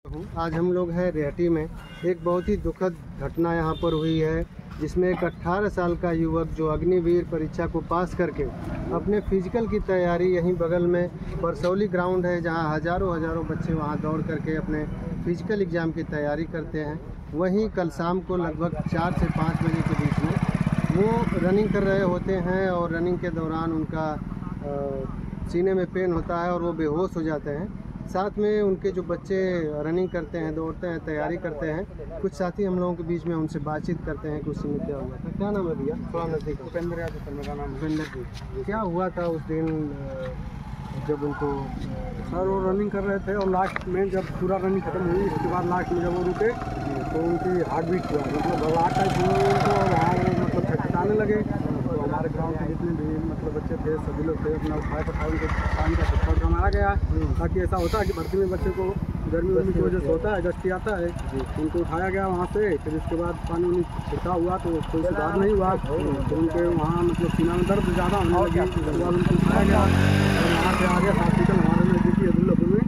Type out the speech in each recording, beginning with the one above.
आज हम लोग हैं रेहटी में। एक बहुत ही दुखद घटना यहाँ पर हुई है, जिसमें एक 18 साल का युवक जो अग्निवीर परीक्षा को पास करके अपने फिजिकल की तैयारी यहीं बगल में परसौली ग्राउंड है, जहाँ हज़ारों बच्चे वहाँ दौड़ करके अपने फिजिकल एग्ज़ाम की तैयारी करते हैं। वहीं कल शाम को लगभग 4 से 5 बजे के बीच में वो रनिंग कर रहे होते हैं और रनिंग के दौरान उनका सीने में पेन होता है और वो बेहोश हो जाते हैं। साथ में उनके जो बच्चे रनिंग करते हैं, दौड़ते हैं, तैयारी करते हैं, कुछ साथी हम लोगों के बीच में उनसे बातचीत करते हैं कि उस समय क्या हुआ था। क्या नाम है भैया? थोड़ा नज़दीक। उपेंद्र यादव सर, मेरा नाम उपेंद्र जी। क्या हुआ था उस दिन जब उनको? सर वो रनिंग कर रहे थे और लास्ट में जब पूरा रनिंग खत्म हुई, उसके बाद लास्ट में जब वो रुके तो उनकी हार्ट बीट हुआ, मतलब घबराहट टाइप हुई उनको, वहाँ वो मतलब छटपटाने लगे। तो हमारे ग्राउंड के जितने भी मतलब बच्चे थे, सभी लोग थे, अपना उठाए पठाए उनको पानी का छटपट मारा गया, ताकि ऐसा होता है कि भर्ती में बच्चे को गर्मी की वजह से होता है, गश्ती आता है, उनको उठाया गया वहाँ से। फिर उसके बाद पानी उन्हीं छिड़का हुआ तो कोई सुधार नहीं हुआ, तो उनके वहाँ मतलब सीना में दर्द ज़्यादा होने लगी। उसके बाद उनको उठाया गया और वहाँ से आ गया हॉस्पिटल हमारे नज़दीकी अब्दुल्लापुर में।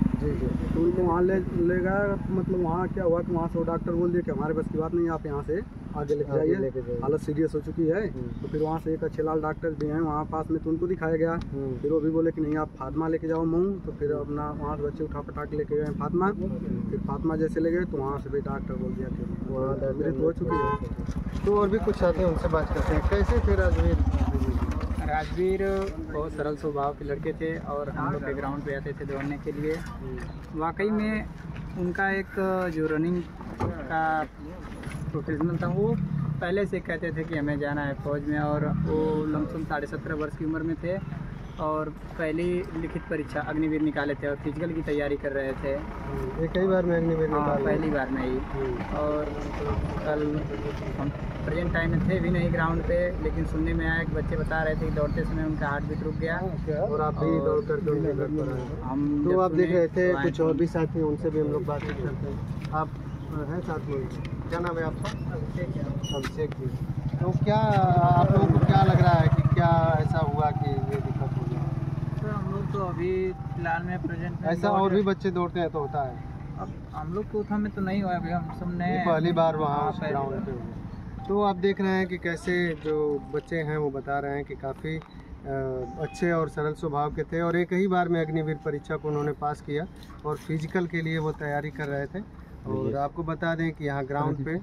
तो उनको वहाँ ले गया। मतलब वहाँ क्या हुआ कि वहाँ से वो डॉक्टर बोल दिया कि हमारे बस की बात नहीं, आप यहाँ से आगे लेके जाइए, हालत सीरियस हो चुकी है। तो फिर वहाँ से एक अच्छे लाल डॉक्टर भी हैं वहाँ पास में, तो उनको दिखाया गया। फिर वो भी बोले कि नहीं, आप फातिमा लेके जाओ मऊ। तो फिर अपना वहाँ से बच्चे उठा पटा के लेके गए फातिमा। फिर फातिमा जैसे ले गए तो वहाँ से भी डॉक्टर बोल दिया कि वहाँ मृत्यु हो चुकी है। तो और भी कुछ साथी उनसे बात करते हैं। कैसे थे राजवीर? बहुत सरल स्वभाव के लड़के थे और हम लोग के ग्राउंड पे आते थे दौड़ने के लिए। वाकई में उनका एक जो रनिंग का प्रोफेशनल था, वो पहले से कहते थे कि हमें जाना है फौज में, और वो लमसम 17.5 वर्ष की उम्र में थे और पहली लिखित परीक्षा अग्निवीर निकाले थे और फिजिकल की तैयारी कर रहे थे। ये कई बार में अग्निवीर निकाले? पहली बार में ही। और कल हम प्रेजेंट टाइम में थे भी नहीं ग्राउंड पे, लेकिन सुनने में आया कि बच्चे बता रहे थे कि दौड़ते समय उनका हार्ट बीट रुक गया और आप भी दौड़ करके उनके घर पर आए। हम तो आप देख रहे थे कुछ और भी साथी, उनसे भी हम लोग बातचीत करते हैं। आप हैं साथ में? क्या नाम है आपका? अभिषेक जी। तो क्या आप लोगों को क्या लग रहा है कि क्या ऐसा हुआ कि ये दिक्कत हो गया? तो हम लोग तो अभी फिलहाल में प्रेजेंट में ऐसा और भी बच्चे दौड़ते हैं तो होता है। अब हम लोग को में तो नहीं हुआ, अभी हम सब नए पहली बार वहाँ उस ग्राउंड पे हुए। तो आप देख रहे हैं कि कैसे जो बच्चे हैं वो बता रहे हैं कि काफ़ी अच्छे और सरल स्वभाव के थे और एक ही बार में अग्निवीर परीक्षा को उन्होंने पास किया और फिजिकल के लिए वो तैयारी कर रहे थे। और आपको बता दें कि यहाँ ग्राउंड पे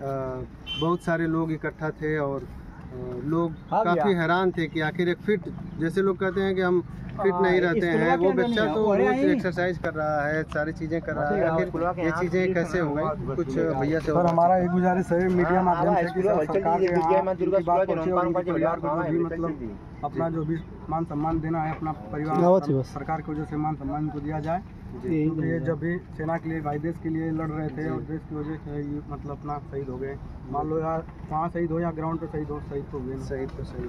बहुत सारे लोग इकट्ठा थे और लोग काफ़ी हैरान थे कि आखिर एक फिट, जैसे लोग कहते हैं कि हम फिट नहीं रहते हैं, वो बच्चा तो रोज एक्सरसाइज कर रहा है, सारी चीज़ें कर रहा है, आखिर ये चीज़ें कैसे हो गई? कुछ भैया से। सर हमारा एक गुजारिश है मीडिया माध्यम से कि सरकार के बात पहुंचे और उनके परिवार को जो भी मतलब अपना जो भी मान सम्मान देना है अपना परिवार, सरकार की वजह से मान सम्मान को दिया जाए। क्योंकि ये जब भी सेना के लिए, भाई देश के लिए लड़ रहे थे और देश की वजह से ये मतलब अपना शहीद हो गए। मान लो यार वहाँ शहीद हो या ग्राउंड पे शहीद हो, शहीद तो हुए। शहीद तो सही।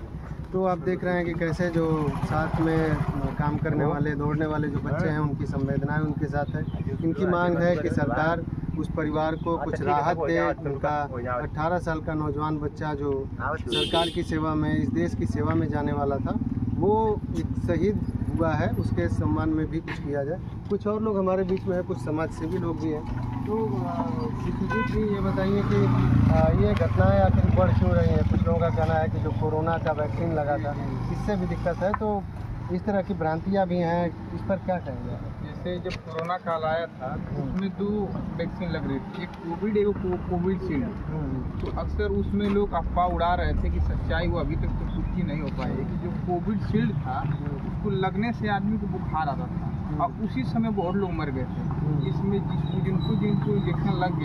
तो आप देख रहे हैं कि कैसे जो साथ में काम करने वाले, दौड़ने वाले जो बच्चे हैं, उनकी संवेदनाएं उनके साथ है। इनकी मांग है कि सरकार उस परिवार को कुछ राहत दे। उनका 18 साल का नौजवान बच्चा जो सरकार की सेवा में, इस देश की सेवा में जाने वाला था, वो शहीद हुआ है, उसके सम्मान में भी कुछ किया जाए। कुछ और लोग हमारे बीच में है, कुछ समाज सेवी लोग भी हैं। तो जी ये बताइए कि ये घटनाएं आखिर बढ़ क्यों रही हैं? कुछ लोगों का कहना है कि जो कोरोना का वैक्सीन लगा था, इससे भी दिक्कत है, तो इस तरह की भ्रांतियाँ भी हैं, इस पर क्या कहेंगे? जैसे जब कोरोना काल आया था उसमें 2 वैक्सीन लग रही थी, एक कोविड, एक कोविशील्ड। तो अक्सर उसमें लोग अफवाह उड़ा रहे थे कि सच्चाई वो अभी तक तो पुष्टि नहीं हो पाई है कि जो कोविशील्ड था उसको लगने से आदमी को बुखार आता था और उसी समय बहुत लोग मर गए थे। इसमें जिनको इंजेक्शन लग गया